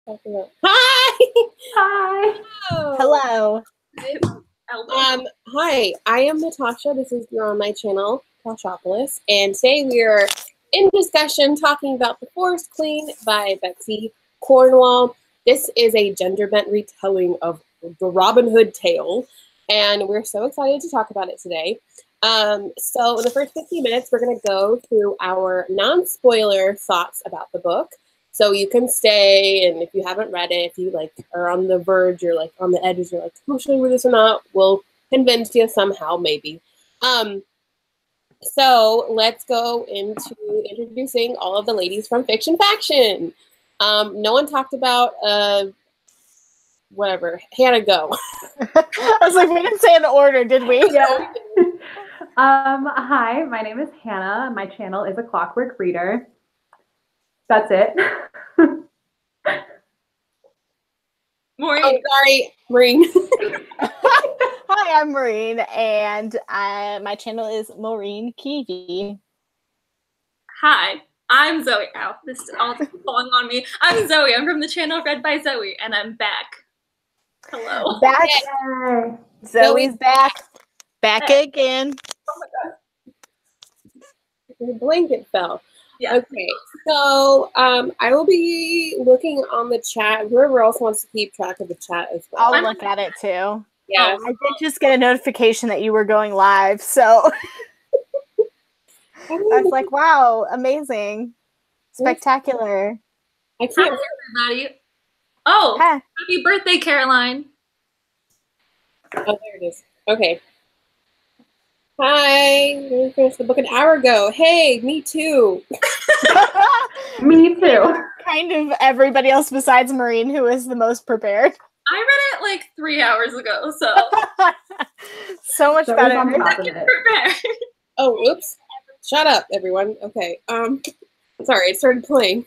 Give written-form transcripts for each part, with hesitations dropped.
Hi! Hi! Hello. Hi, I am Natasha. This is You're on my channel, Tashapolis, and today we are in discussion talking about The Forest Queen by Betsy Cornwall. This is a gender-bent retelling of the Robin Hood tale, and we're so excited to talk about it today. So in the first 15 minutes, we're going to go through our non-spoiler thoughts about the book. So you can stay, and if you haven't read it, if you are on the verge, you're on the edges, you're oh, should I read this or not? We'll convince you somehow, maybe. So let's go into introducing all of the ladies from Fiction Faction. No one talked about whatever. Hannah, go. I was like, we didn't say in order, did we? Yeah. Hi, my name is Hannah. My channel is A Clockwork Reader. That's it. Maureen. Oh, sorry, Maureen. Hi, I'm Maureen, and my channel is Maureen Kiwi. Hi, I'm Zoe. Ow, this is all falling on me. I'm Zoe. I'm from the channel Read by Zoe, and I'm back. Hello. Back. Yay. Zoe's back. Back again. Oh my god. The blanket fell. Yeah. Okay, so I will be looking on the chat. Whoever else wants to keep track of the chat as well. I'll look at it too. Yeah. I did just get a notification that you were going live, so I was like, wow, amazing. Spectacular. I can't. Hi, everybody. Oh, Huh. Happy birthday, Caroline. Oh, there it is. Okay. Hi. We finished the book an hour ago. Hey, me too. Me too. Kind of everybody else besides Maureen who is the most prepared. I read it like 3 hours ago, so so much So better. prepared. Oh, oops. Shut up, everyone. Okay. Sorry, it started playing.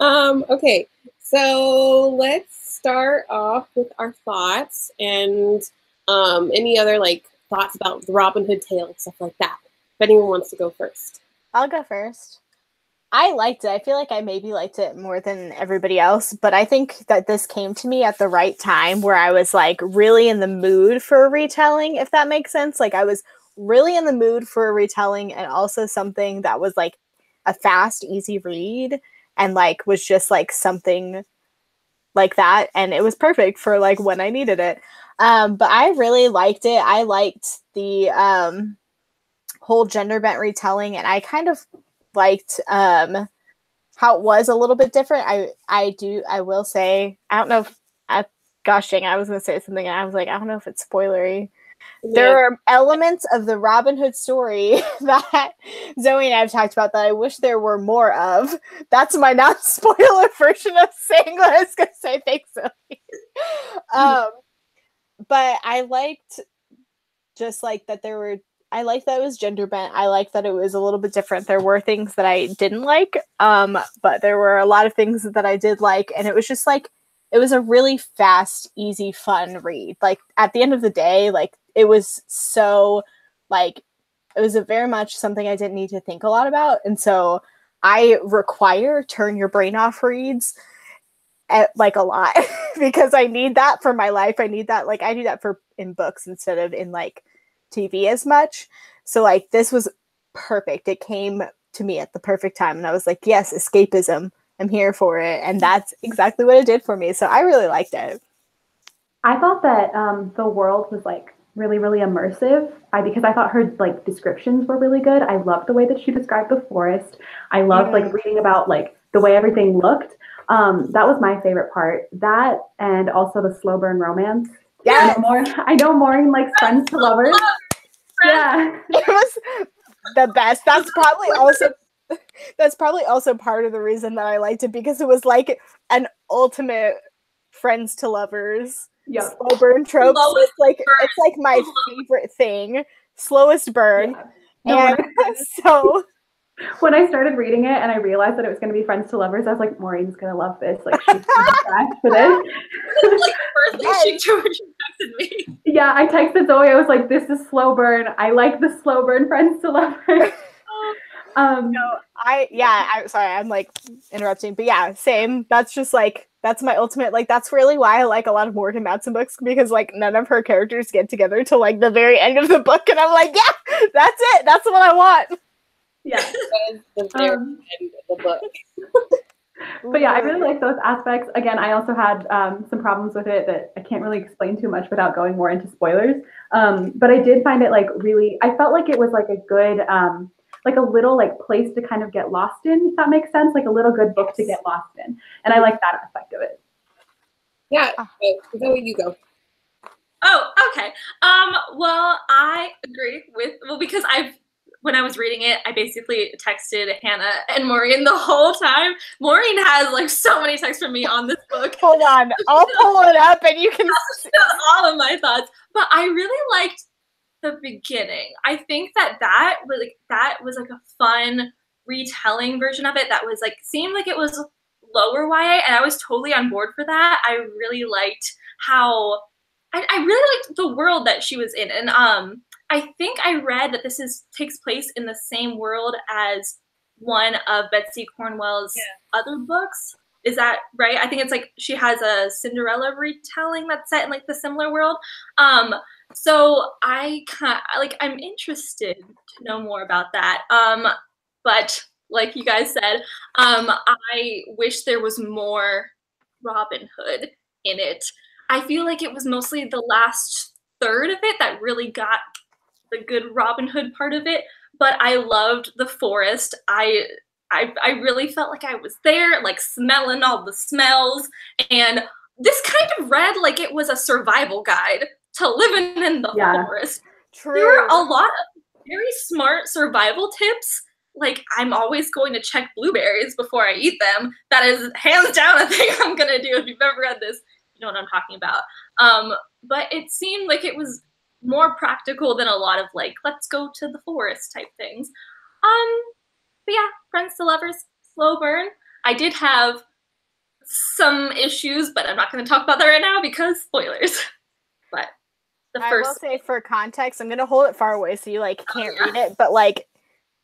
Okay. So let's start off with our thoughts and any other thoughts about the Robin Hood tale, stuff like that. If anyone wants to go first. I'll go first. I liked it. I feel like I maybe liked it more than everybody else, but I think that this came to me at the right time where I was really in the mood for a retelling, if that makes sense. I was really in the mood for a retelling and also something that was a fast, easy read and was just something like that. And it was perfect for when I needed it. But I really liked it. I liked the whole gender bent retelling, and I kind of liked how it was a little bit different. I will say, I don't know if gosh dang, I was gonna say something and I was like, I don't know if it's spoilery. Yeah. There are elements of the Robin Hood story that Zoe and I have talked about that I wish there were more of. That's my non-spoiler version of saying what I was gonna say. Thanks, Zoe. But I liked just that there were I liked that it was gender bent. I liked that it was a little bit different. There were things that I didn't like, but there were a lot of things that I did like, and it was just it was a really fast, easy, fun read. At the end of the day, it was so it was very much something I didn't need to think a lot about, and so I require turn your brain off reads a lot because I need that for my life. I need that I do that in books instead of in TV as much. So this was perfect. It came to me at the perfect time and I was like, yes, escapism. I'm here for it. And that's exactly what it did for me. So I really liked it. I thought that the world was really, really immersive because I thought her descriptions were really good. I loved the way that she described the forest. I loved reading about the way everything looked. That was my favorite part. That and also the slow burn romance. Yeah, I know Maureen likes friends to lovers. Yeah, it was the best. That's probably also part of the reason that I liked it, because it was an ultimate friends to lovers slow burn trope. It's my favorite thing. Slowest burn. Yeah. And so when I started reading it and I realized that it was going to be friends to lovers, I was like, Maureen's going to love this. She's back for this. First thing she texted me. Yeah, I texted Zoe. I was like, this is slow burn. I like the slow burn friends to lovers. I'm sorry, I'm like interrupting, but yeah, same. That's just like, that's my ultimate, like, that's really why I like a lot of Morgan Matson books, because like none of her characters get together till like the very end of the book, and I'm like, yeah, that's it. That's what I want. Yeah. The very end of the book. But yeah, I really like those aspects. Again, I also had some problems with it that I can't really explain too much without going more into spoilers. But I did find it like really, I felt like it was like a good, like a little like place to kind of get lost in, if that makes sense, like a little good book to get lost in. And I like that aspect of it. Yeah, Zoe, you go. Oh, okay. Well, I agree with, because when I was reading it, I basically texted Hannah and Maureen the whole time. Maureen has like so many texts from me on this book. Hold on, I'll pull it up and you can see all of my thoughts. But I really liked the beginning. I think that was like a fun retelling version of it that was like, seemed like it was lower YA, and I was totally on board for that. I really liked how I really liked the world that she was in, and I think I read that this takes place in the same world as one of Betsy Cornwall's other books. Is that right? I think it's like she has a Cinderella retelling that's set in like the similar world. So I'm interested to know more about that. But like you guys said, I wish there was more Robin Hood in it. I feel like it was mostly the last third of it that really got the good Robin Hood part of it, but I loved the forest. I really felt like I was there, like smelling all the smells, and this kind of read like it was a survival guide to living in the forest. True. There were a lot of very smart survival tips, like I'm always going to check blueberries before I eat them. That is hands down a thing I'm gonna do. If you've ever read this, you know what I'm talking about. But it seemed like it was more practical than a lot of like, let's go to the forest type things. But yeah, Friends to Lovers, slow burn. I did have some issues, but I'm not going to talk about that right now because spoilers. But I will say, for context, I'm going to hold it far away so you like can't read it, but like,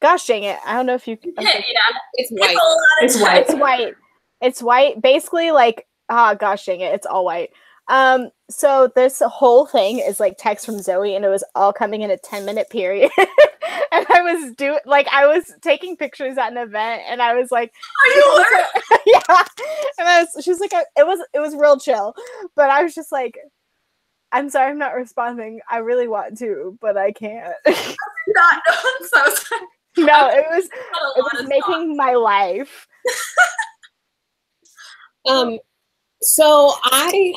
gosh dang it, I don't know if you it's white. It's white. It's white. It's white. Basically, like, gosh dang it, it's all white. So this whole thing is like text from Zoe, and it was all coming in a 10-minute period. And I was taking pictures at an event, and I was like, "Are you yeah. And she was like, it was real chill, but I was just like, I'm sorry, I'm not responding. I really want to, but I can't. I'm so sorry. No, it was making my life. So I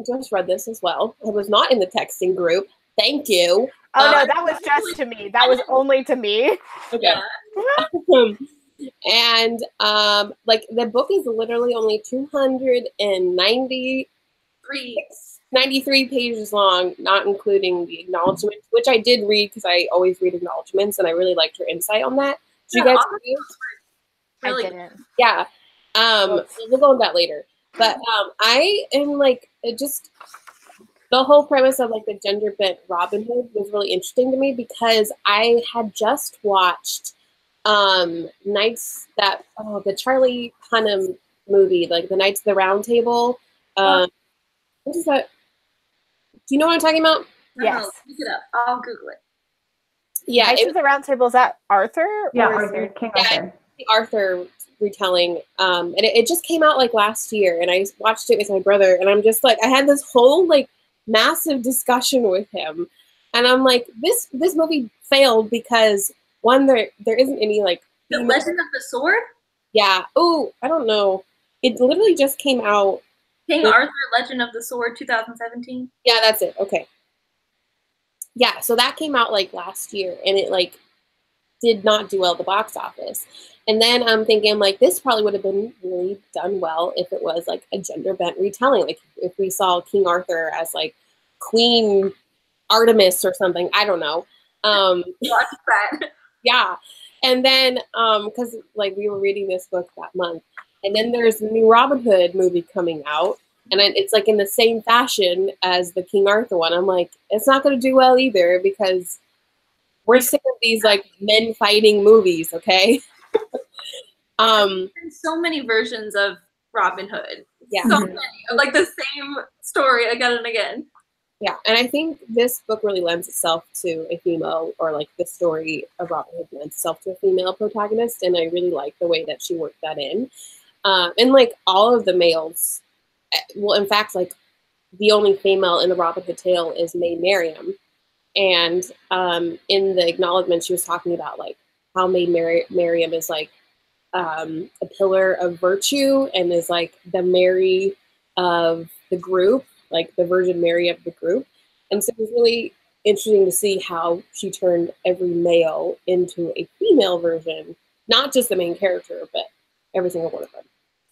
just read this as well. I was not in the texting group. Thank you. Oh no, that was just to me. That was only to me. Okay. And like the book is literally only 293 pages long, not including the acknowledgments, which I did read because I always read acknowledgments, and I really liked her insight on that. Did you guys read? Really? I didn't. Yeah. We'll go into that later. But I am like, just the whole premise of like the gender bent Robin Hood was really interesting to me because I had just watched the Charlie Hunnam movie, like the Knights of the Round Table. What is that? Do you know what I'm talking about? Yes. Look it up. I'll Google it. Yeah. Knights of the Round Table, is that Arthur? Yeah, Arthur. King Arthur. The Arthur retelling, and it just came out like last year, and I watched it with my brother, and I'm just like, I had this whole like massive discussion with him, and I'm like, this movie failed because one, there isn't any like The Legend of the Sword? Yeah. Oh, I don't know. It literally just came out. King Arthur, Legend of the Sword, 2017. Yeah, that's it. Okay. Yeah, so that came out like last year, and it like did not do well at the box office. And then I'm thinking, like, this probably would have been really done well if it was like a gender bent retelling. Like if we saw King Arthur as like Queen Artemis or something. I don't know. Watch that. Yeah. And then because like we were reading this book that month, and then there's the new Robin Hood movie coming out, and it's like in the same fashion as the King Arthur one. I'm like, it's not going to do well either because we're sick of these like men fighting movies, okay? There's so many versions of Robin Hood. Yeah. So many of like the same story again and again. Yeah, and I think this book really lends itself to a female, or like the story of Robin Hood lends itself to a female protagonist, and I really like the way that she worked that in. And like all of the males, well, in fact, like the only female in the Robin Hood tale is Maid Marian. And in the acknowledgement, she was talking about like how Maid Marian is like a pillar of virtue and is like the Mary of the group, like the Virgin Mary of the group. And so it was really interesting to see how she turned every male into a female version, not just the main character, but every single one of them.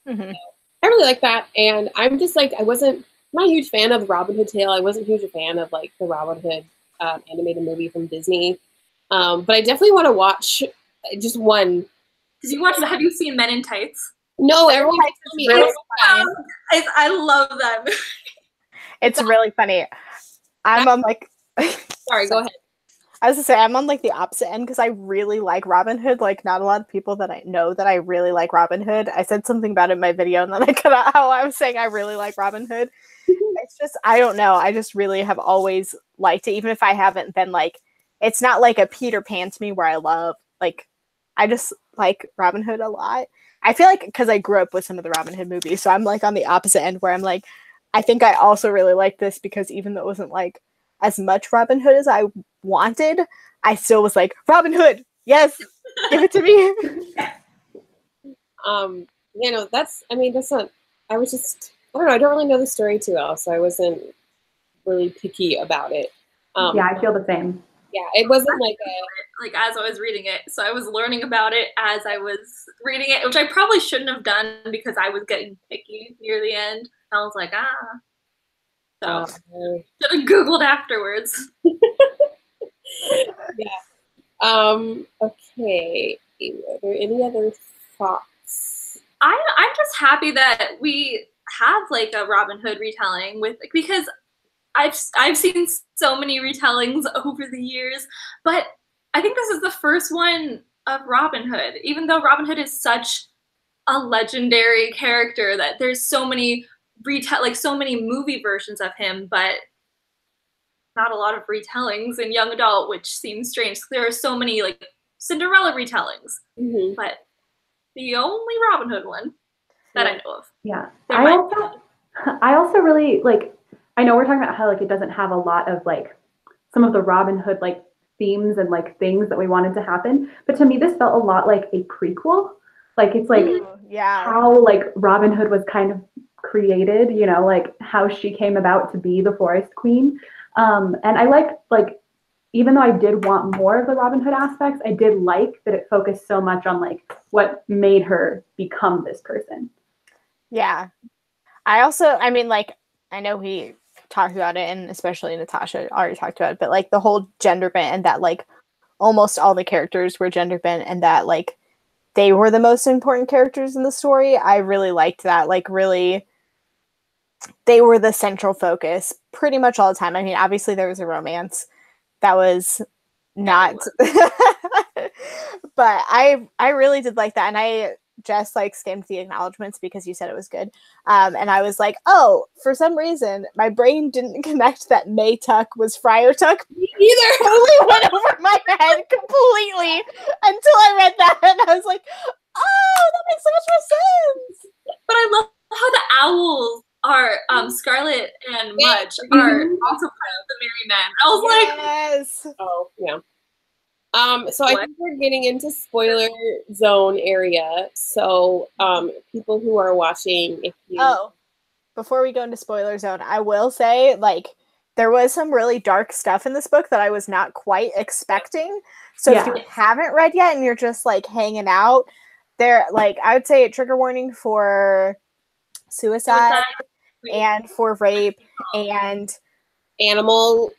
Mm-hmm. So I really like that. And I'm just like, I'm not a huge fan of the Robin Hood tale. I wasn't a huge fan of like the Robin Hood animated movie from Disney. But I definitely want to watch just one. Have you seen Men in Tights? No, everyone told me really I love that movie. It's really funny. I'm on like sorry, go ahead. I was gonna say I'm on like the opposite end because I really like Robin Hood. Like not a lot of people that I know that I really like Robin Hood. I said something about it in my video and then I cut out how I was saying I really like Robin Hood. It's just I don't know. I just really have always liked it, even if I haven't been like it's not like a Peter Pan to me where I love like I just like Robin Hood a lot. I feel like because I grew up with some of the Robin Hood movies, so I'm like on the opposite end where I'm like I think I also really like this because even though it wasn't like as much Robin Hood as I wanted, I still was like, Robin Hood, yes, give it to me. That's not, I don't know, I don't really know the story too well, so I wasn't really picky about it. Yeah, I feel the same. Yeah, it wasn't like as I was reading it. So I was learning about it as I was reading it, which I probably shouldn't have done because I was getting picky near the end. I was like, So should have Googled afterwards. Yeah. Okay. Are there any other thoughts? I'm just happy that we have like a Robin Hood retelling because I've seen so many retellings over the years, but I think this is the first one of Robin Hood. Even though Robin Hood is such a legendary character that there's so many so many movie versions of him, but not a lot of retellings in young adult, which seems strange. There are so many like Cinderella retellings, but the only Robin Hood one that I know of. Yeah, I also really like. I know we're talking about how like it doesn't have a lot of like some of the Robin Hood like themes and like things that we wanted to happen, but to me this felt a lot like a prequel. Like it's like how like Robin Hood was kind of created, you know, like how she came about to be the Forest Queen. And I like even though I did want more of the Robin Hood aspects, I did like that it focused so much on like what made her become this person. Yeah. I mean, like, I know we talked about it, and especially Natasha already talked about it, but like the whole gender bent and that like almost all the characters were gender bent and that like they were the most important characters in the story. I really liked that. Like really, they were the central focus pretty much all the time. I mean, obviously there was a romance that was not, but I really did like that. And I just like skimmed the acknowledgements because you said it was good. And I was like, oh, for some reason, my brain didn't connect that May Tuck was Friar Tuck. Me either. Totally went over my head completely until I read that. And I was like, oh, that makes so much more sense. But I love how the owls are Scarlet and Mudge are also part of the Merry Men. I was like, oh yeah. So I think we're getting into spoiler zone area. So people who are watching, if you before we go into spoiler zone, I will say like there was some really dark stuff in this book that I was not quite expecting. So if you haven't read yet and you're just like hanging out, there like I would say a trigger warning for suicide and for rape and animal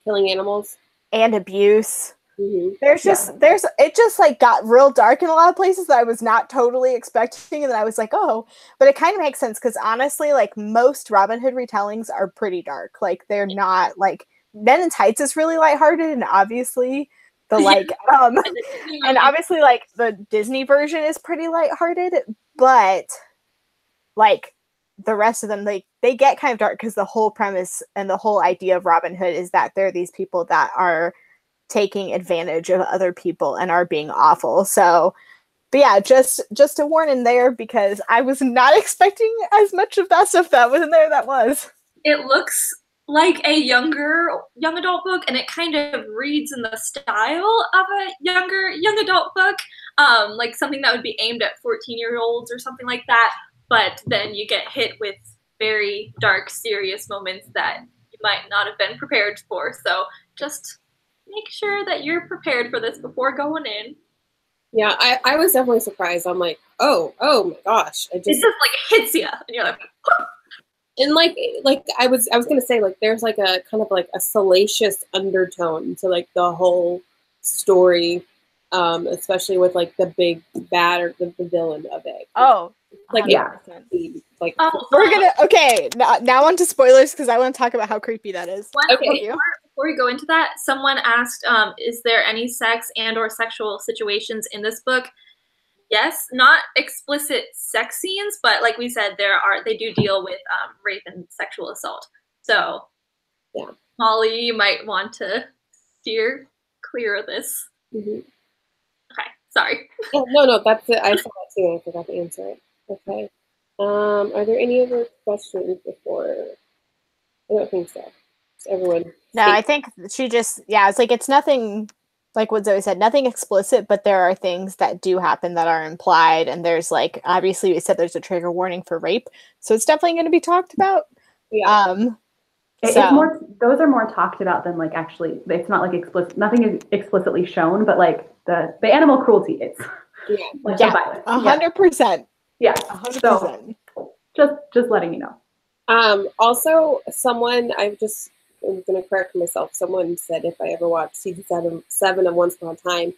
killing animals and abuse. It just like got real dark in a lot of places that I was not totally expecting, and then I was like, oh, but it kind of makes sense because honestly, like most Robin Hood retellings are pretty dark. Like they're not like Men in Tights is really lighthearted, and obviously the like and obviously like the Disney version is pretty lighthearted, but like the rest of them, they get kind of dark because the whole premise and the whole idea of Robin Hood is that there are these people that are taking advantage of other people and are being awful. So, but yeah, just a warning there, because I was not expecting as much of that stuff that was in there. That was. It looks like a young adult book, and it kind of reads in the style of a young adult book, like something that would be aimed at 14-year-olds or something like that. But then you get hit with very dark, serious moments that you might not have been prepared for. So just make sure that you're prepared for this before going in. Yeah, I was definitely surprised. I'm like, oh my gosh. It just like hits you, and you're like, oh. And like I was gonna say, like, there's like a kind of like a salacious undertone to like the whole story, especially with like the big bad or the villain of it. Oh, like yeah. Like we're gonna now on to spoilers, because I want to talk about how creepy that is. Okay. Before we go into that, someone asked, is there any sex and or sexual situations in this book? Yes, not explicit sex scenes, but like we said, they do deal with rape and sexual assault. So, yeah, Molly, you might want to steer clear of this. Mm-hmm. Okay, sorry. Oh, no, that's it. I saw that too, and I forgot to answer it. Okay. Are there any other questions before? I don't think so. Everyone. No, I think she just, it's like, it's nothing, like what Zoe said, nothing explicit, but there are things that do happen that are implied. And there's like, obviously we said there's a trigger warning for rape. So it's definitely going to be talked about. Yeah. It's more, those are more talked about than like actually, it's not like explicit, nothing is explicitly shown, but like the animal cruelty is. Yeah. Like yeah. violence. 100%. Yeah. 100%. So just letting you know. Also, someone, I'm going to correct myself. Someone said if I ever watched season 7 of Once Upon a Time,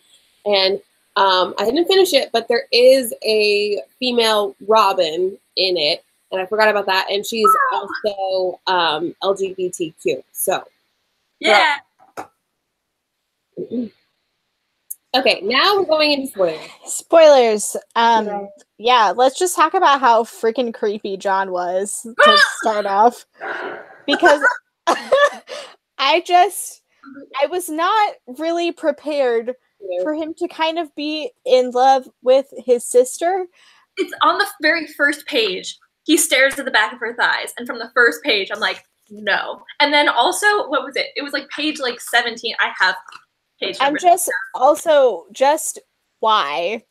and I didn't finish it, but there is a female Robin in it, and I forgot about that, and she's also LGBTQ. So, yeah. Okay, now we're going into spoilers. Spoilers. Yeah, let's just talk about how freaking creepy John was to start off, because I was not really prepared for him to kind of be in love with his sister. It's on the very first page. He stares at the back of her thighs, and from the first page, I'm like, no. And then also, what was it? It was like page like 17. I have page number. Just why?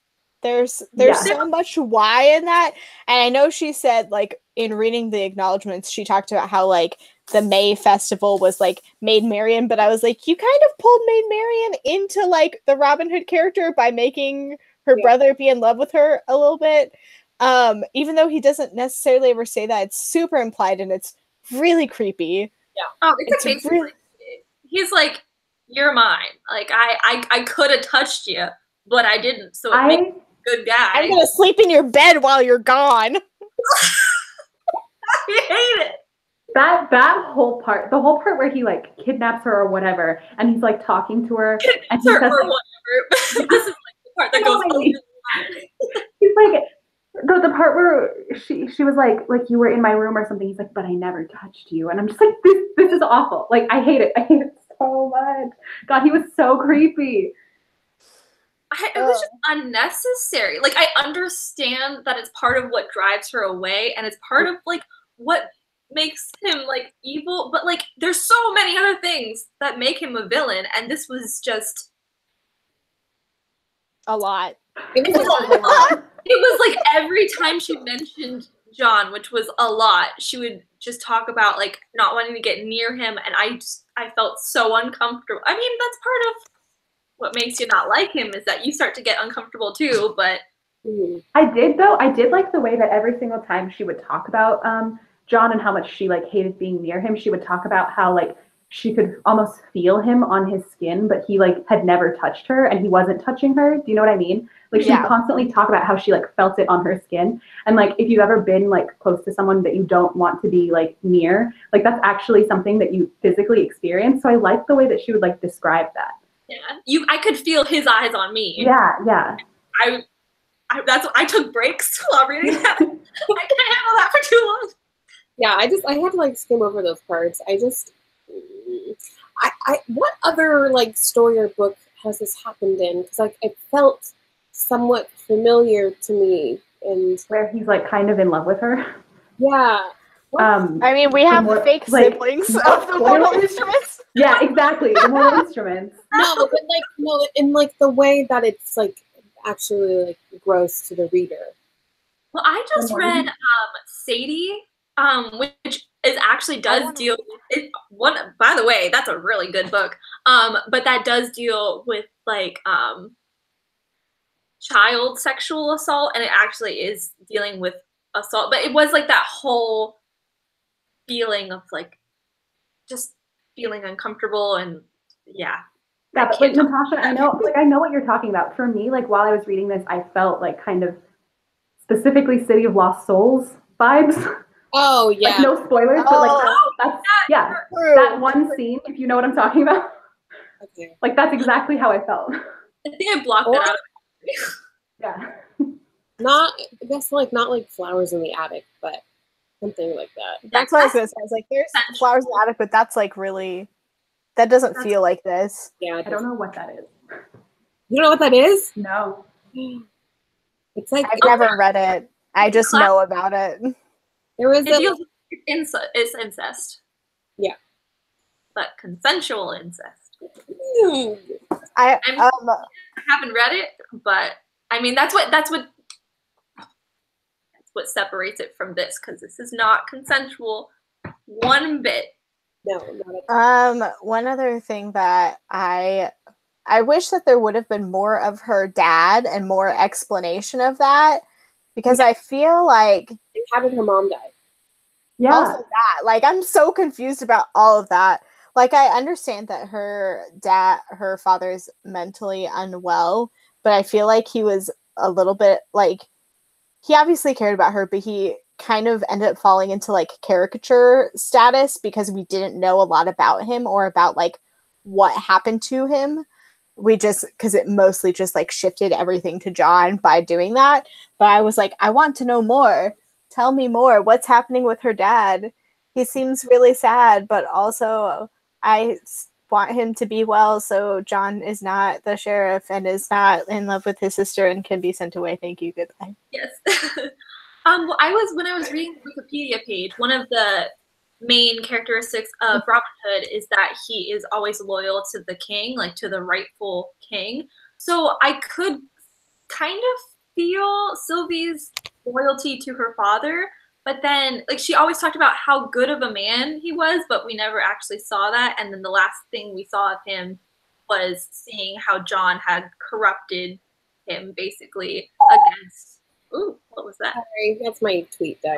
There's so much why in that. And I know she said, like, in reading the acknowledgments, she talked about how like the May festival was like Maid Marian, but I was like, you kind of pulled Maid Marian into like the Robin Hood character by making her brother be in love with her a little bit. Even though he doesn't necessarily ever say that, it's super implied and it's really creepy. Yeah. Oh, it's basically really... he's like, you're mine. Like I could have touched you, but I didn't. So it makes me a good guy. I'm gonna sleep in your bed while you're gone. I hate it. That whole part, the whole part where he like kidnaps her or whatever, and he's like talking to her, and he says, or whatever. This is like the part that goes over. He's like the part where she was like you were in my room or something. He's like, but I never touched you, and I'm just like, this is awful. Like I hate it so much. God, he was so creepy. It was just unnecessary. Like I understand that it's part of what drives her away, and it's part of like what makes him like evil, but like there's so many other things that make him a villain, and this was just a lot. It was a lot. It was like every time she mentioned John, which was a lot, she would just talk about like not wanting to get near him, and I felt so uncomfortable. I mean, that's part of what makes you not like him, is that you start to get uncomfortable too, but I did like the way that every single time she would talk about John and how much she like hated being near him, she would talk about how like she could almost feel him on his skin, but he like had never touched her and he wasn't touching her. Do you know what I mean? Like she would constantly talk about how she like felt it on her skin. And like if you've ever been like close to someone that you don't want to be like near, like that's actually something that you physically experience. So I like the way that she would like describe that. Yeah. I could feel his eyes on me. Yeah. I took breaks while reading that. I can't handle that for too long. Yeah, I had to like skim over those parts. What other like story or book has this happened in? Because like it felt somewhat familiar to me, and where he's like kind of in love with her. yeah. I mean, we have the fake siblings of the Mortal Instruments. Yeah, exactly, the Mortal Instruments. No, but like no, in like the way that it's like actually like gross to the reader. Well, I just read Sadie, which is actually does deal with one. By the way, that's a really good book. But that does deal with like child sexual assault, and it actually is dealing with assault. But it was like that whole feeling of like just feeling uncomfortable and yeah. Yeah, but like Natasha, I know what you're talking about. For me, like while I was reading this, I felt like kind of specifically City of Lost Souls vibes. Oh yeah. Like, no spoilers, but like that's that one scene, if you know what I'm talking about. Okay. Like that's exactly how I felt. I think I blocked that out. Yeah. Not like Flowers in the Attic, but something like that. That's what I was gonna say. I was like, there's Flowers in the Attic, but that's like really, that doesn't feel like this. Yeah. I don't know what that is. You don't know what that is? No. It's like I've never read it. I just know about it. There was it's incest. Yeah. But consensual incest. I haven't read it, but I mean that's what separates it from this, because this is not consensual one bit. No, not at one other thing that I wish that there would have been more of her dad and more explanation of that, because I feel like how did her mom die? Yeah. Also that, like, I'm so confused about all of that. Like, I understand that her father's mentally unwell, but I feel like he was a little bit like, he obviously cared about her, but he kind of ended up falling into like caricature status because we didn't know a lot about him or about like what happened to him. Because it mostly just like shifted everything to John by doing that. But I was like, I want to know more. Tell me more. What's happening with her dad? He seems really sad, but also I want him to be well so John is not the sheriff and is not in love with his sister and can be sent away. Thank you. Goodbye. Yes. When I was reading the Wikipedia page, one of the main characteristics of Robin Hood is that he is always loyal to the king, like to the rightful king. So I could kind of feel Sylvie's loyalty to her father, but then like she always talked about how good of a man he was, but we never actually saw that. And then the last thing we saw of him was seeing how John had corrupted him basically against. Ooh, what was that? Sorry, that's my tweet deck.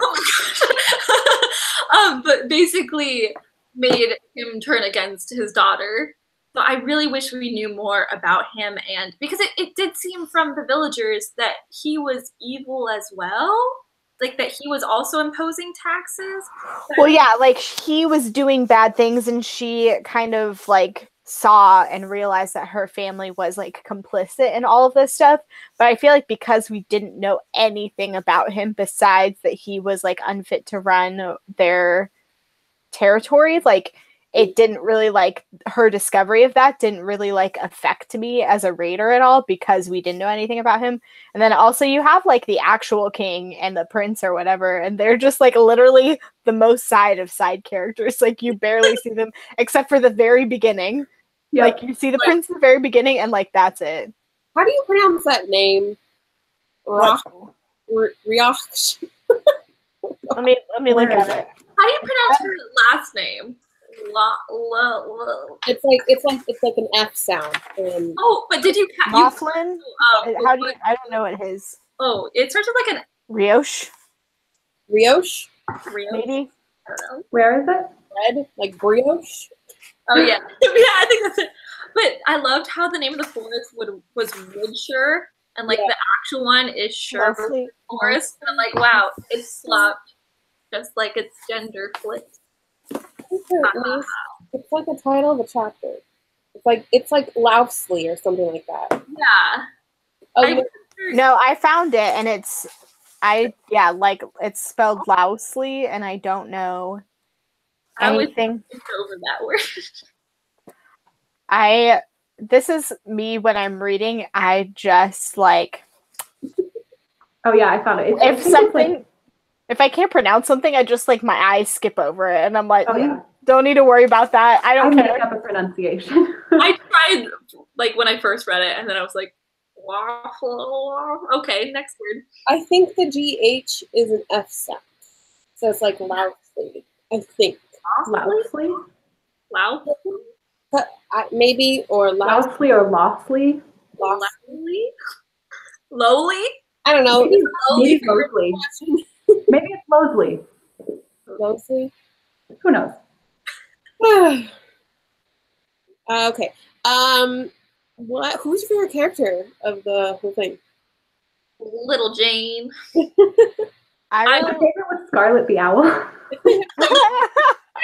But basically made him turn against his daughter. So I really wish we knew more about him, and because it did seem from the villagers that he was evil as well. Like that he was also imposing taxes. Well, yeah, like he was doing bad things and she kind of like saw and realized that her family was like complicit in all of this stuff. But I feel like because we didn't know anything about him besides that he was like unfit to run their territory, like it didn't really like her discovery of that didn't really like affect me as a reader at all because we didn't know anything about him. And then also you have like the actual king and the prince or whatever, and they're just like literally the most side characters. Like you barely see them except for the very beginning. Yep. Like you see the prince in the very beginning and like that's it. How do you pronounce that name? Rioch. Let me look at it. How do you pronounce her last name? It's like an F sound. Oh, but did you? Mifflin? How do you? I don't know what his. Oh, it starts with like an Rioche. Brioche? Maybe. I don't know. Where is it? Red, like brioche. Oh yeah, yeah. I think that's it. But I loved how the name of the forest was Woodshire, and like the actual one is Sherwood Forest. And I'm like, wow, it's swapped, just like it's gender flipped. It's like the title of a chapter. It's like Lousely or something like that. Yeah. Oh, No, I found it, and it's it's spelled Lousely, and I don't know anything. I was over that word. This is me when I'm reading. I just like. Oh yeah, I found it. If I can't pronounce something, I just like my eyes skip over it, and I'm like, oh yeah, don't need to worry about that. I don't care. make up a pronunciation. I tried like when I first read it, and then I was like, waffle. Okay, next word. I think the GH is an F sound, so it's like Lousely. I think Lousely? But maybe or Lousely or Loftley? Lowly? Lowly? I don't know. Maybe Losley. Maybe it's Losley. Losley? Who knows? Okay. Who's your favorite character of the whole thing? Little Jane. My favorite was Scarlet the Owl. I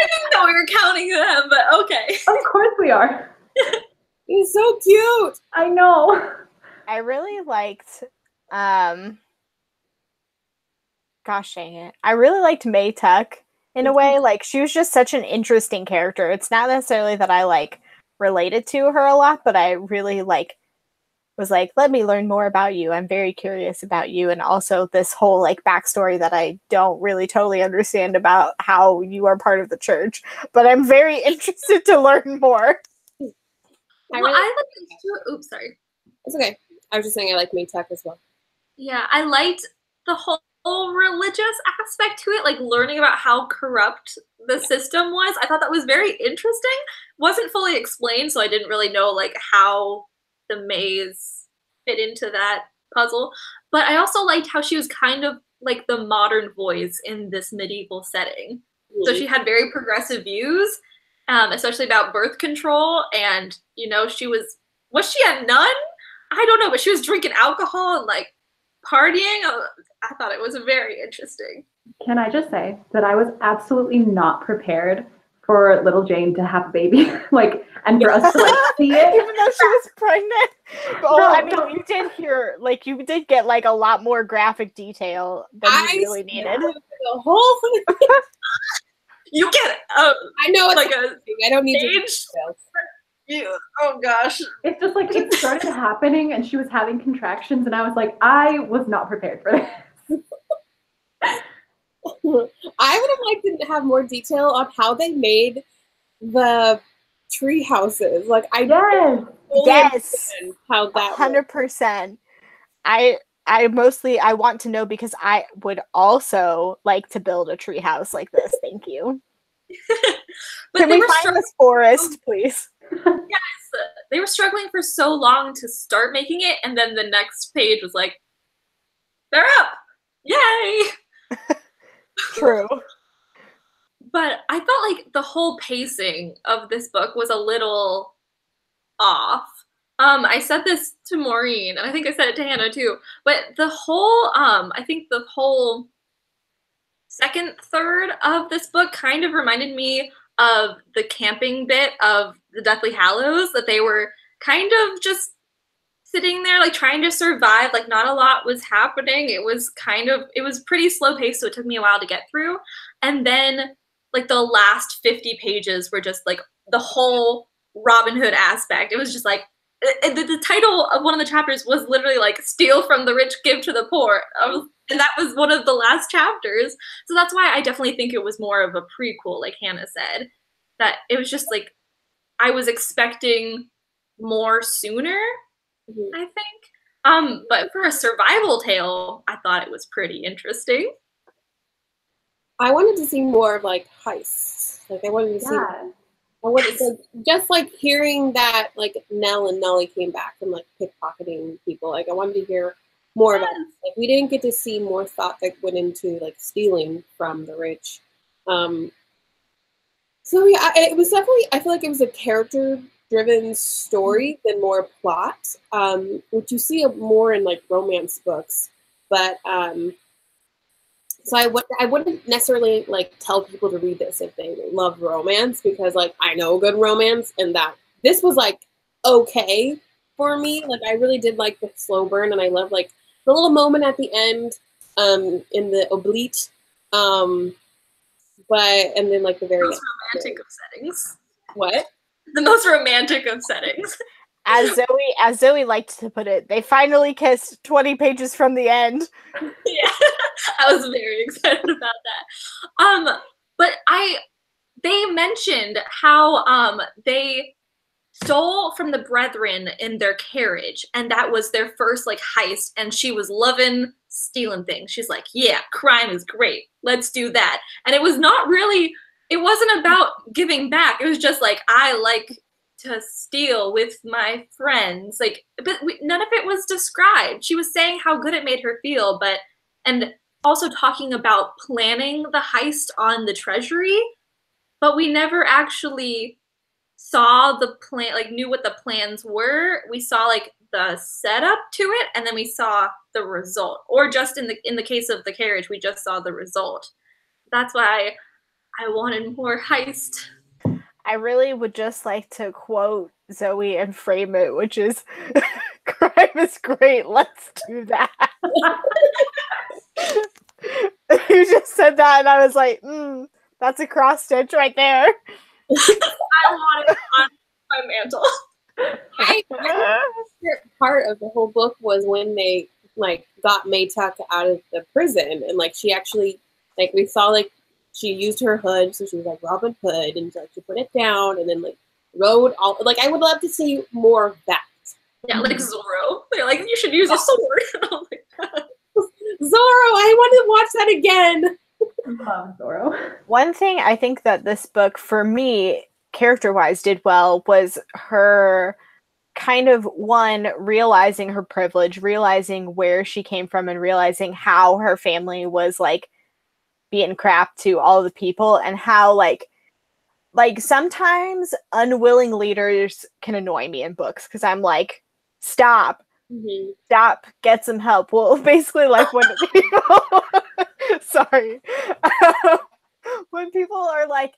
didn't know we were counting them, but okay. Of course we are. He's so cute. I know. I really liked gosh dang it. I really liked May Tuck in a way. Like, she was just such an interesting character. It's not necessarily that I like related to her a lot, but I really was like, let me learn more about you. I'm very curious about you. And also this whole like backstory that I don't really totally understand about how you are part of the church, but I'm very interested to learn more. I like these two. Oops, sorry. It's okay. I was just saying I like May Tuck as well. Yeah, I liked the whole religious aspect to it, like learning about how corrupt the system was. I thought that was very interesting. Wasn't fully explained, so I didn't really know like how the maze fit into that puzzle. But I also liked how she was kind of like the modern voice in this medieval setting. Mm-hmm. So she had very progressive views, especially about birth control. And, you know, she was she a nun? I don't know, but she was drinking alcohol and like partying. I thought it was very interesting. Can I just say that I was absolutely not prepared for little Jane to have a baby, like, and for us to like see it, even though she was pregnant. You did hear, like, you did get like a lot more graphic detail than you really needed. The whole thing. You get it. I know it's like I don't need age. Oh gosh. It's just like it started happening and she was having contractions and I was like, I was not prepared for this. I would have liked to have more detail on how they made the tree houses. Like yes, how that 100%. I want to know because I would also like to build a tree house like this. Thank you. Can we find this forest, please? Yes, they were struggling for so long to start making it, and then the next page was like, they're up! Yay! True. But I felt like the whole pacing of this book was a little off. I said this to Maureen, and I think I said it to Hannah too, but the whole, I think the whole second third of this book kind of reminded me of the camping bit of the Deathly Hallows, that they were kind of just sitting there like trying to survive, like not a lot was happening. It was pretty slow paced, so it took me a while to get through. And then like the last 50 pages were just like the whole Robin Hood aspect. It was just like the title of one of the chapters was literally like steal from the rich, give to the poor. And that was one of the last chapters. So that's why I definitely think it was more of a prequel, like Hannah said. That it was just like, I was expecting more sooner, I think. But for a survival tale, I thought it was pretty interesting. I wanted to see more of like heists. Like I wanted to see just like hearing that like Nell and Nellie came back from like pickpocketing people. Like I wanted to hear more about it. Like we didn't get to see more thought that went into like stealing from the rich. So yeah, it was definitely, I feel like it was a character-driven story than more plot, which you see more in like romance books. But so I wouldn't necessarily like tell people to read this if they love romance, because like I know good romance and that this was like okay for me. Like I really did like the slow burn, and I love like the little moment at the end in the oblique. But and then like the very most romantic of settings. What? The most romantic of settings. As Zoe liked to put it, they finally kissed 20 pages from the end. Yeah, I was very excited about that. But they mentioned how they stole from the brethren in their carriage, and that was their first like heist, and she was loving stealing things. She's like, yeah, crime is great, let's do that. And it wasn't about giving back. It was just like, I like to steal with my friends, like, but none of it was described. She was saying how good it made her feel, and also talking about planning the heist on the treasury, but we never actually saw the plan, like knew what the plans were. We saw like the setup to it, and then we saw the result. Or just in the case of the carriage, we just saw the result. That's why I wanted more heist. I really would just like to quote Zoe and frame it, which is, crime is great, let's do that. You just said that, and I was like, that's a cross stitch right there. I want it on my mantle. My favorite part of the whole book was when they like got Maytuck out of the prison, and like she actually like we saw like she used her hood, so she was like Robin Hood, and like she put it down and then like rode all like I would love to see more of that. Yeah, like Zorro. They're like, you should use a sword. Oh my God. Zorro, I want to watch that again. Love Zorro. One thing I think that this book, for me, character-wise, did well was her kind of, one, realizing her privilege, realizing where she came from, and realizing how her family was, like, being crap to all the people, and how, like sometimes unwilling leaders can annoy me in books, because I'm like, stop. Mm-hmm. Stop, get some help. Well, basically, like when people, sorry, when people are like,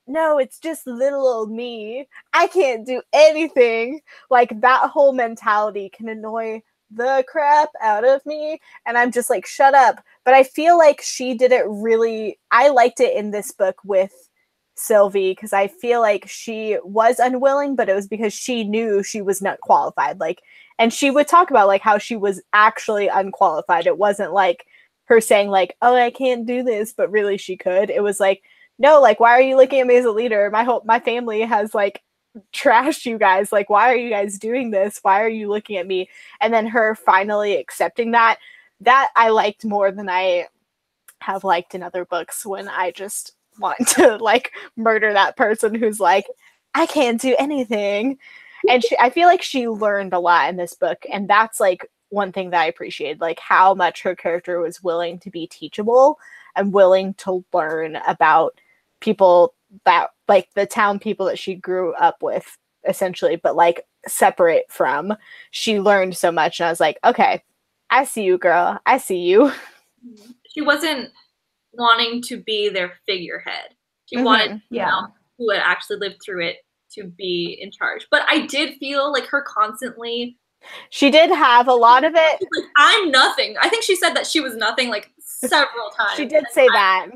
no, it's just little old me, I can't do anything, like that whole mentality can annoy the crap out of me, and I'm just like, shut up. But I feel like she did it really, I liked it in this book with Sylvie, because I feel like she was unwilling, but it was because she knew she was not qualified, like, and she would talk about like how she was actually unqualified. It wasn't like her saying like, oh, I can't do this, but really she could. It was like, no, like, why are you looking at me as a leader? My family has like trashed you guys. Like, why are you guys doing this? Why are you looking at me? And then her finally accepting that I liked more than I have liked in other books, when I just want to like murder that person who's like, I can't do anything. And I feel like she learned a lot in this book, and that's like one thing that I appreciated, like how much her character was willing to be teachable and willing to learn about people that like the town people that she grew up with, essentially, but like separate from. She learned so much, and I was like, okay, I see you, girl. I see you. She wasn't wanting to be their figurehead. She wanted who had actually lived through it to be in charge. But I did feel like her constantly. She did have a lot of it. Like, I'm nothing. I think she said that she was nothing like several times. She did say that.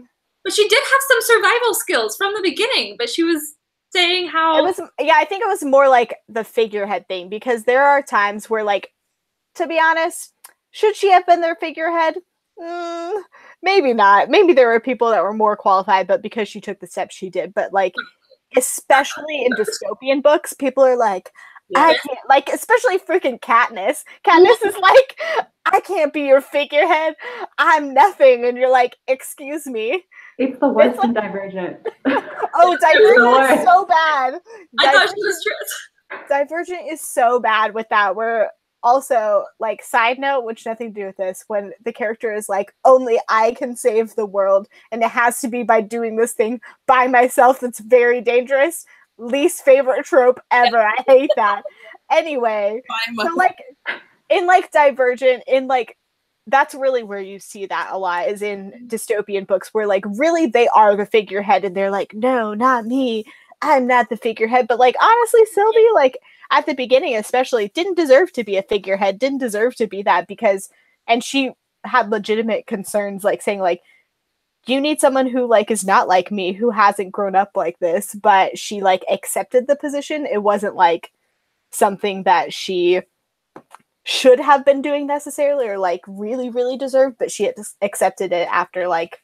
But she did have some survival skills from the beginning. But she was saying how. It was, yeah, I think it was more like the figurehead thing, because there are times where, like, to be honest, should she have been their figurehead? Maybe not. Maybe there were people that were more qualified, but because she took the steps she did. But like, especially in dystopian books, people are like, I can't, like, especially freaking Katniss. Katniss is like, I can't be your figurehead. I'm nothing. And you're like, excuse me. It's the worst in Divergent. Oh, Divergent is so bad. I thought she was true. Divergent is so bad with that, where also, like, side note, which nothing to do with this, when the character is like, only I can save the world, and it has to be by doing this thing by myself that's very dangerous. Least favorite trope ever. I hate that. Anyway, so like, in like Divergent, in like, that's really where you see that a lot, is in dystopian books, where like really they are the figurehead, and they're like, no, not me. I'm not the figurehead. But like, honestly, Sylvie, like at the beginning, especially, didn't deserve to be a figurehead, didn't deserve to be that because, and she had legitimate concerns, like saying like, you need someone who like is not like me, who hasn't grown up like this, but she like accepted the position. It wasn't like something that she should have been doing necessarily or like really, really deserved, but she had accepted it after like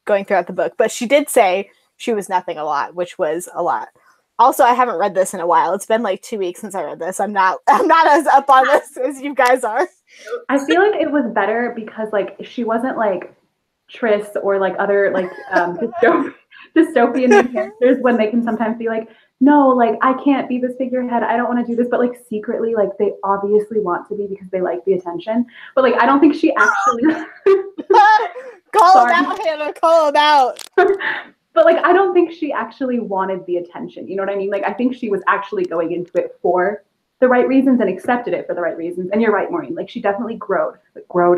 going throughout the book. But she did say she was nothing a lot, which was a lot. Also, I haven't read this in a while. It's been like 2 weeks since I read this. I'm not as up on this as you guys are. I feel like it was better because like she wasn't like Triss or like other like dystopian characters when they can sometimes be like, no, like I can't be this figurehead. I don't want to do this, but like secretly, like they obviously want to be because they like the attention. But like I don't think she actually call him out, Hannah. Call him out. But like I don't think she actually wanted the attention. You know what I mean? Like I think she was actually going into it for the right reasons and accepted it for the right reasons. And you're right, Maureen. Like she definitely growed.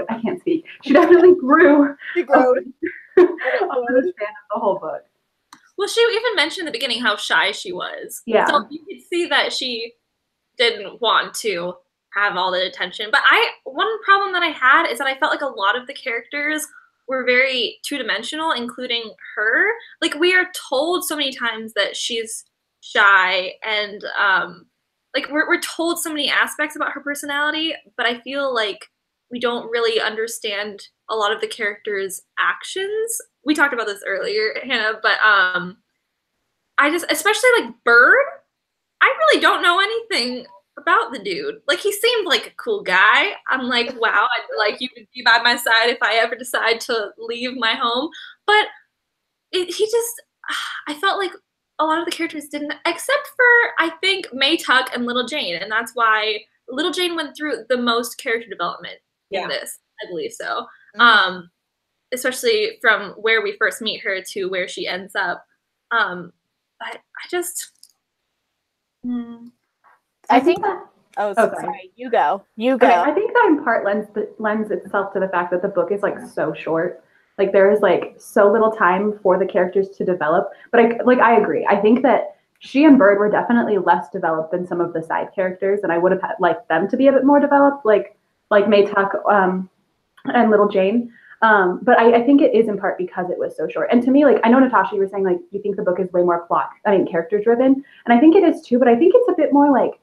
I can't speak. She definitely grew. She growed. Up to the span of the whole book. Well, she even mentioned in the beginning how shy she was. Yeah. So you could see that she didn't want to have all the attention. But one problem that I had is that I felt like a lot of the characters were very two-dimensional, including her. Like we are told so many times that she's shy and like we're told so many aspects about her personality, but I feel like we don't really understand a lot of the characters' actions. We talked about this earlier, Hannah, but I just, especially like Bird, I really don't know anything about the dude. Like he seemed like a cool guy. I'm like, wow, I'd like you to be by my side if I ever decide to leave my home. But I felt like a lot of the characters didn't, except for I think May Tuck and Little Jane, and that's why Little Jane went through the most character development in this. I believe so. Mm-hmm. Especially from where we first meet her to where she ends up. But I just, I think that. Oh, sorry. You go. Okay, I think that in part lends itself to the fact that the book is like so short. Like there is like so little time for the characters to develop. But I agree. I think that she and Bird were definitely less developed than some of the side characters, and I would have liked them to be a bit more developed, like May Tuck and Little Jane. But I think it is in part because it was so short. And to me, like I know Natasha, you were saying like you think the book is way more character driven, and I think it is too. But I think it's a bit more like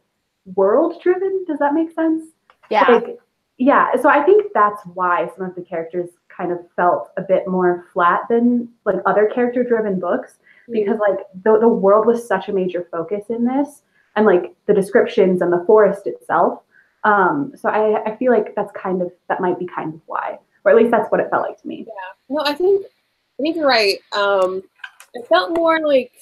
world driven. Does that make sense? Yeah. Like, yeah. So I think that's why some of the characters kind of felt a bit more flat than like other character driven books, because like the world was such a major focus in this, and like the descriptions and the forest itself. So I feel like that might be kind of why, or at least that's what it felt like to me. Yeah. No, I think you're right. It felt more like,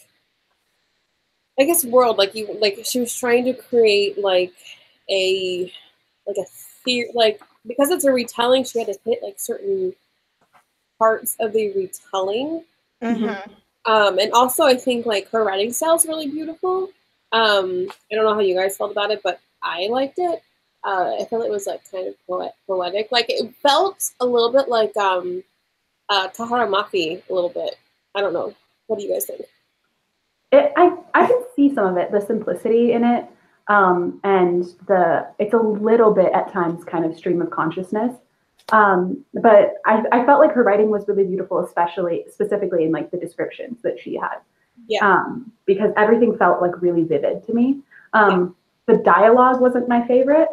I guess, world, like she was trying to create like a theory, like because it's a retelling, she had to hit like certain parts of the retelling. Mm-hmm. And also I think like her writing style is really beautiful. I don't know how you guys felt about it, but I liked it. I felt it was like kind of poetic. Like it felt a little bit like Tahara Mafi a little bit. I don't know. What do you guys think? I can see some of it, the simplicity in it, and it's a little bit at times kind of stream of consciousness. But I felt like her writing was really beautiful, specifically in like the descriptions that she had. Yeah. Because everything felt like really vivid to me. The dialogue wasn't my favorite.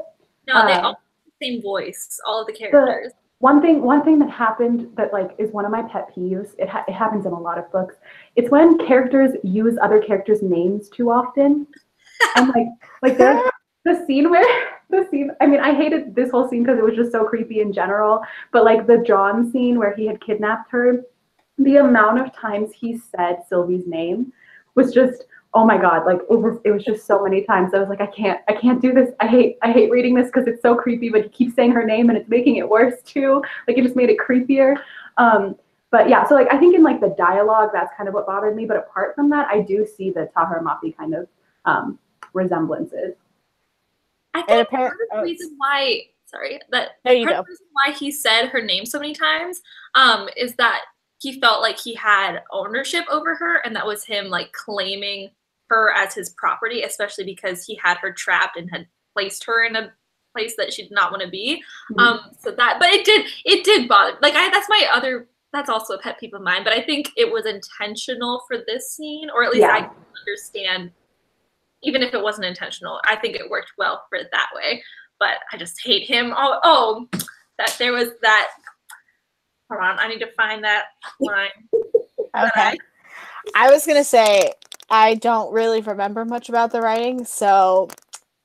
No, they all have the same voice, all of the characters. One thing that happened that like is one of my pet peeves. It happens in a lot of books. It's when characters use other characters' names too often. And like there's the scene. I mean, I hated this whole scene because it was just so creepy in general. But like the John scene where he had kidnapped her, the amount of times he said Sylvie's name was just, oh my God, like it was just so many times. I was like, I can't do this. I hate reading this because it's so creepy, but he keeps saying her name and it's making it worse too. Like it just made it creepier. But yeah, so like I think in like the dialogue, that's kind of what bothered me. But apart from that, I do see the Tahara Mafi kind of resemblances. I think part of the reason why, why he said her name so many times is that he felt like he had ownership over her, and that was him like claiming her as his property, especially because he had her trapped and had placed her in a place that she did not want to be. So that, but it did bother. Like that's also a pet peeve of mine. But I think it was intentional for this scene, or at least I understand. Even if it wasn't intentional, I think it worked well for it that way. But I just hate him. That there was that. Hold on, I need to find that line. Okay. I was gonna say I don't really remember much about the writing, so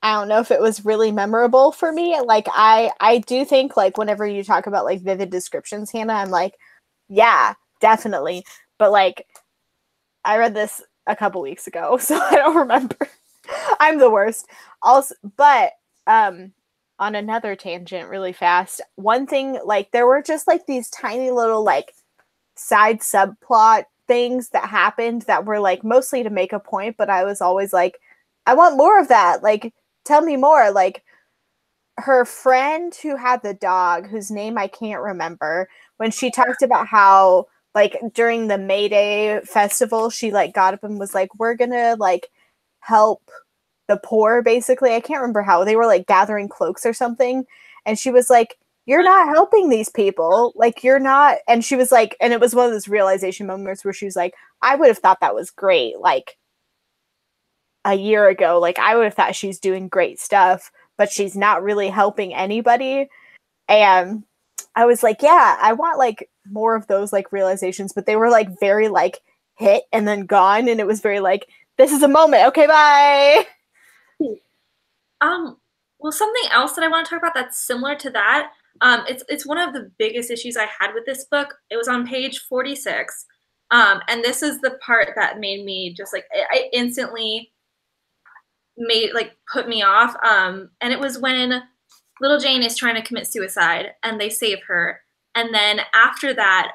I don't know if it was really memorable for me. Like I do think like whenever you talk about like vivid descriptions, Hannah, I'm like, yeah, definitely. But like I read this a couple weeks ago, so I don't remember. I'm the worst. Also, but on another tangent really fast, one thing, like there were just like these tiny little like side subplot things that happened that were like mostly to make a point, but I was always like, I want more of that. Like, tell me more. Like her friend who had the dog, whose name I can't remember, when she talked about how like during the May Day festival, she like got up and was like, we're gonna like help the poor, basically. I can't remember how. They were like gathering cloaks or something. And she was like, you're not helping these people. Like, you're not. And she was like, and it was one of those realization moments where she was like, I would have thought that was great. Like a year ago, like I would have thought she's doing great stuff, but she's not really helping anybody. And I was like, yeah, I want like more of those like realizations, but they were like very like hit and then gone. And it was very like, this is a moment. Okay, bye. Well, something else that I want to talk about that's similar to that. It's one of the biggest issues I had with this book. It was on page 46. And this is the part that made me just like, I instantly put me off. And it was when little Jane is trying to commit suicide and they save her. And then after that,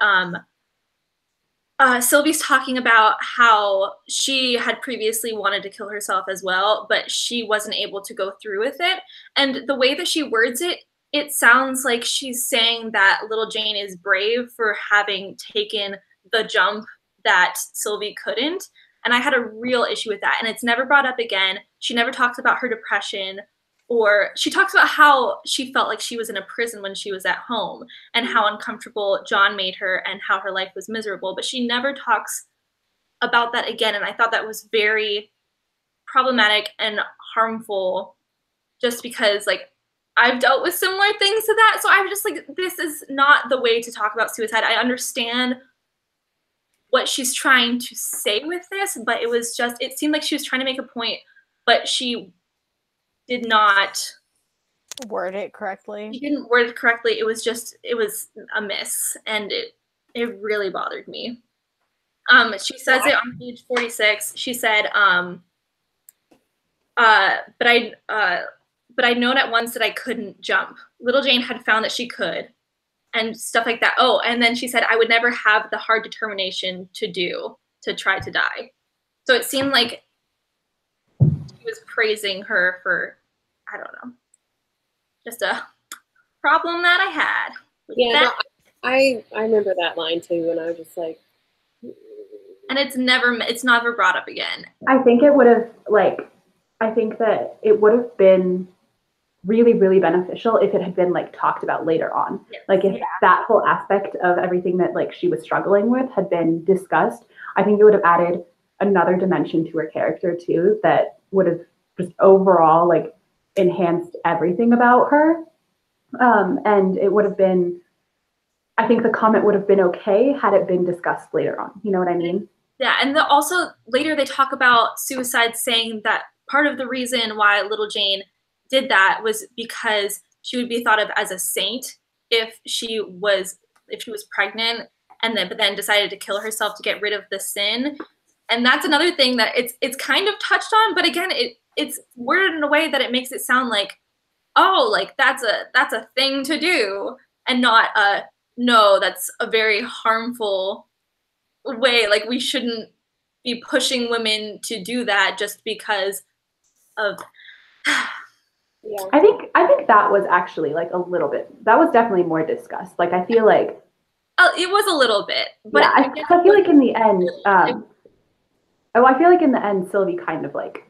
Sylvie's talking about how she had previously wanted to kill herself as well, but she wasn't able to go through with it. And the way that she words it, it sounds like she's saying that little Jane is brave for having taken the jump that Sylvie couldn't. And I had a real issue with that. And it's never brought up again. She never talks about her depression, or she talks about how she felt like she was in a prison when she was at home and how uncomfortable John made her and how her life was miserable. But she never talks about that again. And I thought that was very problematic and harmful, just because like I've dealt with similar things to that. So I'm just like, this is not the way to talk about suicide. I understand what she's trying to say with this, but it seemed like she was trying to make a point, but she did not word it correctly. She didn't word it correctly. It was a miss, and it really bothered me. She says it on page 46. She said, but I'd known at once that I couldn't jump. Little Jane had found that she could, and stuff like that. Oh, and then she said, I would never have the hard determination to try to die. So it seemed like he was praising her for, I don't know, just a problem that I had. Yeah, no, I remember that line too, and I was just like, and it's never brought up again. I think it would have I think that it would have been really, really beneficial if it had been like talked about later on. Yes. Like if that whole aspect of everything that like she was struggling with had been discussed, I think it would have added another dimension to her character too, that would have just overall like enhanced everything about her. And it would have been, I think the comment would have been okay had it been discussed later on. You know what I mean? Yeah, and also later they talk about suicide, saying that part of the reason why little Jane did that was because she would be thought of as a saint if she was pregnant but then decided to kill herself to get rid of the sin. And that's another thing that it's kind of touched on, but again, it's worded in a way that it makes it sound like, oh, like that's a thing to do, and not no, that's a very harmful way. Like we shouldn't be pushing women to do that just because of yeah. I think that was actually like a little bit, that was definitely more discussed. Like I feel like it was a little bit, but yeah, I feel like in the end, Oh, I feel like in the end, Sylvie kind of like,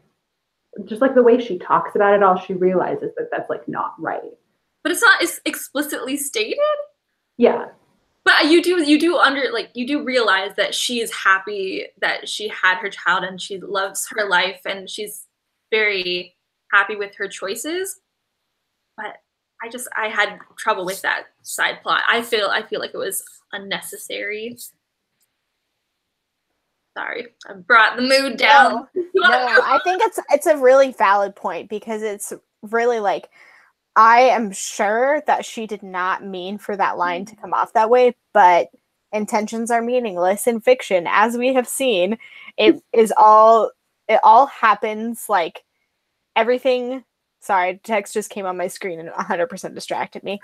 just like the way she talks about it all, she realizes that that's like not right. But it's not explicitly stated. Yeah. But you do realize that she is happy that she had her child and she loves her life and she's very happy with her choices. But I had trouble with that side plot. I feel like it was unnecessary. Sorry, I brought the mood down. No, I think it's a really valid point because it's really like, I am sure that she did not mean for that line to come off that way, but intentions are meaningless in fiction, as we have seen. It all happens like everything. Sorry, text just came on my screen and 100% distracted me.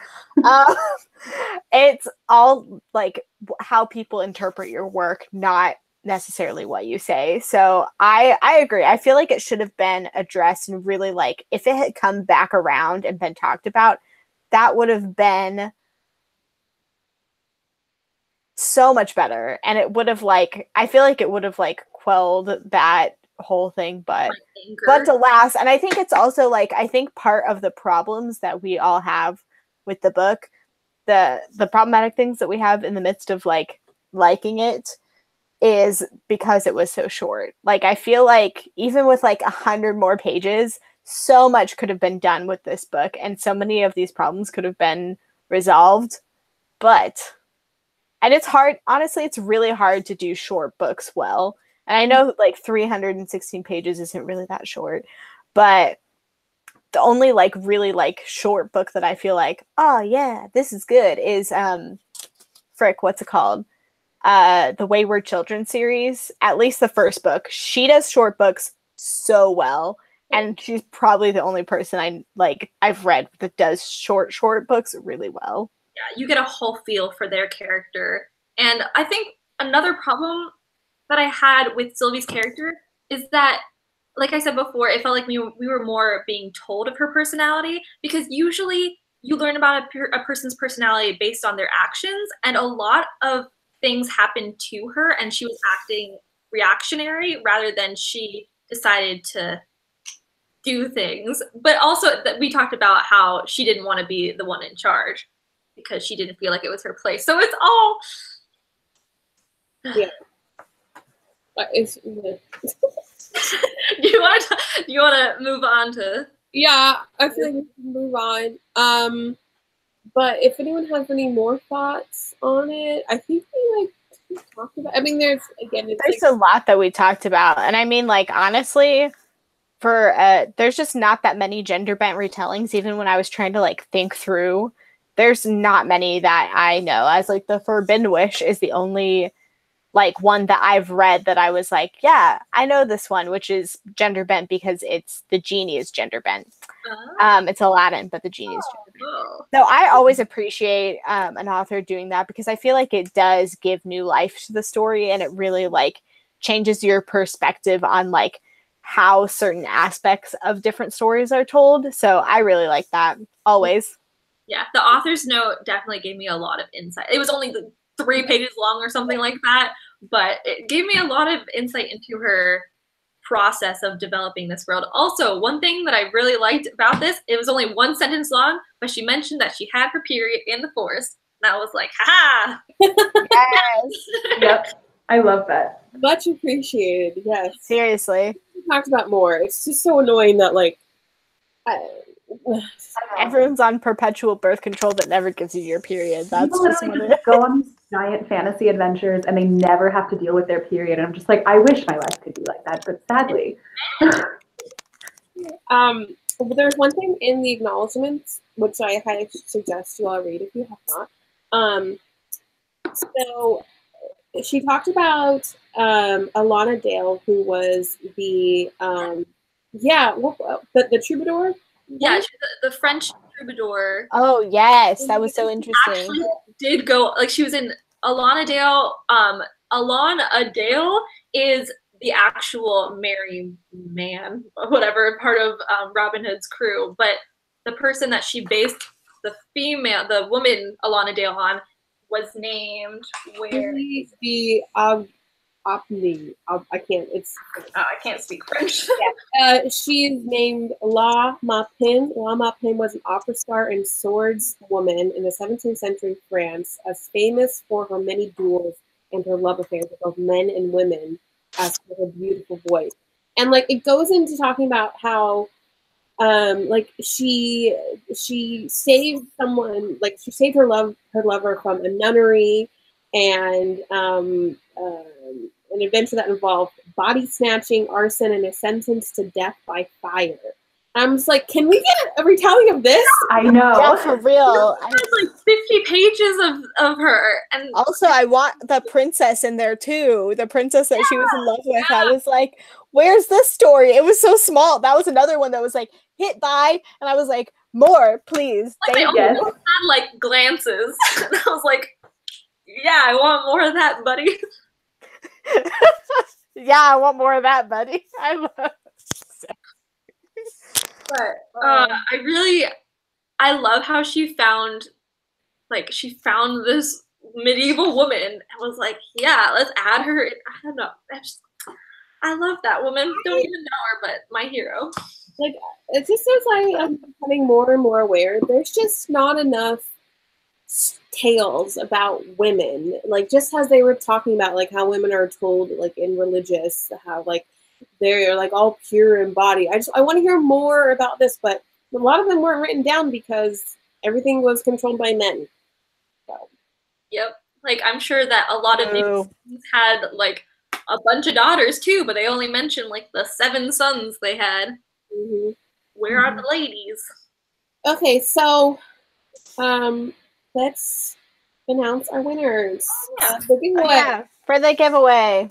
It's all like how people interpret your work, not necessarily what you say. So I agree. I feel like it should have been addressed and really like if it had come back around and been talked about, that would have been so much better. And it would have like, I feel like it would have like quelled that whole thing, but alas, and I think it's also like, I think part of the problems that we all have with the book, the problematic things that we have in the midst of like liking it, is because it was so short. Like, I feel like even with like 100 more pages, so much could have been done with this book and so many of these problems could have been resolved. And it's hard, honestly, it's really hard to do short books well. And I know like 316 pages isn't really that short, but the only like really like short book that I feel like, oh yeah, this is good is what's it called? The Wayward Children series, at least the first book. She does short books so well, and she's probably the only person I've read that does short books really well. Yeah, you get a whole feel for their character. And I think another problem that I had with Sylvie's character is that, like I said before, it felt like we were more being told of her personality, because usually you learn about a person's personality based on their actions, and a lot of things happened to her and she was acting reactionary rather than she decided to do things. But also we talked about how she didn't want to be the one in charge because she didn't feel like it was her place. So it's all yeah. It's do you want to move on to? Yeah, I feel like we can move on. But if anyone has any more thoughts on it, I think we talked about. I mean, there's a lot that we talked about, and I mean, like, honestly, there's just not that many gender bent retellings. Even when I was trying to like think through, there's not many that I know. As like the Forbidden Wish is the only like one that I've read that I was like, yeah, I know this one, which is gender bent because the genie is gender bent. It's Aladdin, but the genie is gender bent. So I always appreciate an author doing that because I feel like it does give new life to the story, and it really like changes your perspective on like how certain aspects of different stories are told. So I really like that always. Yeah, the author's note definitely gave me a lot of insight. It was only 3 pages long or something like that, but it gave me a lot of insight into her process of developing this world. Also, one thing that I really liked about this, it was only 1 sentence long, but she mentioned that she had her period in the forest, and I was like, ha! Yes. Yep. I love that. Much appreciated. Yes. Seriously. We talked about more. It's just so annoying that like everyone's on perpetual birth control that never gives you your period. That's people just literally just go on these giant fantasy adventures and they never have to deal with their period. And I'm just like, I wish my life could be like that, but sadly. There's one thing in the acknowledgments which I highly suggest you all read if you have not. So she talked about Alana Dale, who was the troubadour. Yeah, the French troubadour. Oh yes, that was so interesting. Actually did go like she was in Alana Dale. Alana Dale is the actual merry man, whatever part of Robin Hood's crew, but the person that she based the woman Alana Dale on was named Opni. I can't. It's. I can't speak French. Yeah. She's named La Maupin. La Maupin was an opera star and swordswoman in the 17th century France, as famous for her many duels and her love affairs with both men and women, as for her beautiful voice. And like it goes into talking about how, like she saved someone, like she saved her lover from a nunnery, and an adventure that involved body snatching, arson, and a sentence to death by fire. I'm just like, can we get a retelling of this? I know. Yeah, for real. There's like 50 pages of her. And also, I want the princess in there too. The princess that she was in love with. I was like, where's this story? It was so small. That was another one that was like, hit by. And I was like, more, please. Like, they almost had like glances. And I was like, yeah, I want more of that, buddy. Yeah, I want more of that, buddy. I love But I love how she found this medieval woman and was like, yeah, let's add her. I don't know. I love that woman. Don't even know her, but my hero. Like, it just seems like I'm becoming more and more aware. There's just not enough tales about women, like just as they were talking about like how women are told like in religious, how like they're like all pure in body. I want to hear more about this, but a lot of them weren't written down because everything was controlled by men. So. Yep, like I'm sure that a lot of these had like a bunch of daughters too, but they only mentioned like the 7 sons they had. Mm-hmm. Where are the ladies? Okay, so let's announce our winners. The giveaway. For the giveaway.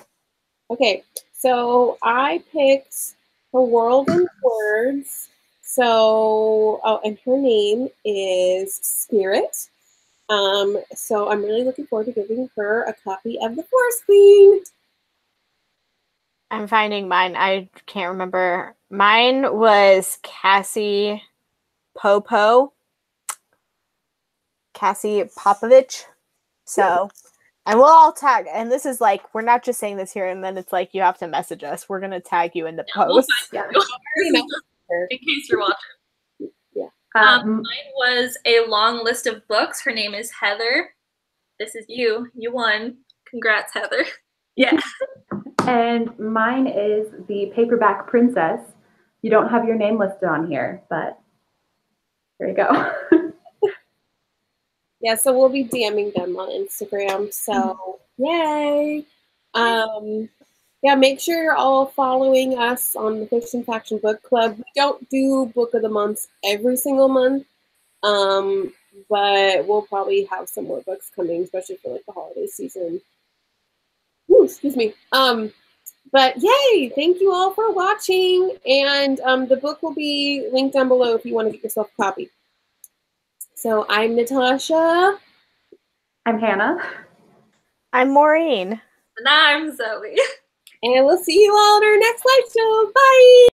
Okay, so I picked Her World in Words. So, and her name is Spirit. So I'm really looking forward to giving her a copy of The Forest Queen. I'm finding mine. I can't remember. Mine was Cassie Popovich. So, and we'll all tag, and this is like, we're not just saying this here and then it's like you have to message us. We're going to tag you in the post. In case you're watching. Yeah. Mine was a long list of books. Her name is Heather. This is you. You won. Congrats, Heather. Yeah. And mine is The Paperback Princess. You don't have your name listed on here, but there you go. Yeah, so we'll be DMing them on Instagram. So yay! Yeah, make sure you're all following us on the Fiction Faction Book Club. We don't do Book of the Month every single month, but we'll probably have some more books coming, especially for like the holiday season. Ooh, excuse me. But yay! Thank you all for watching, and the book will be linked down below if you want to get yourself a copy. So I'm Natasha. I'm Hannah. I'm Maureen. And I'm Zoe. And we'll see you all in our next live show. Bye!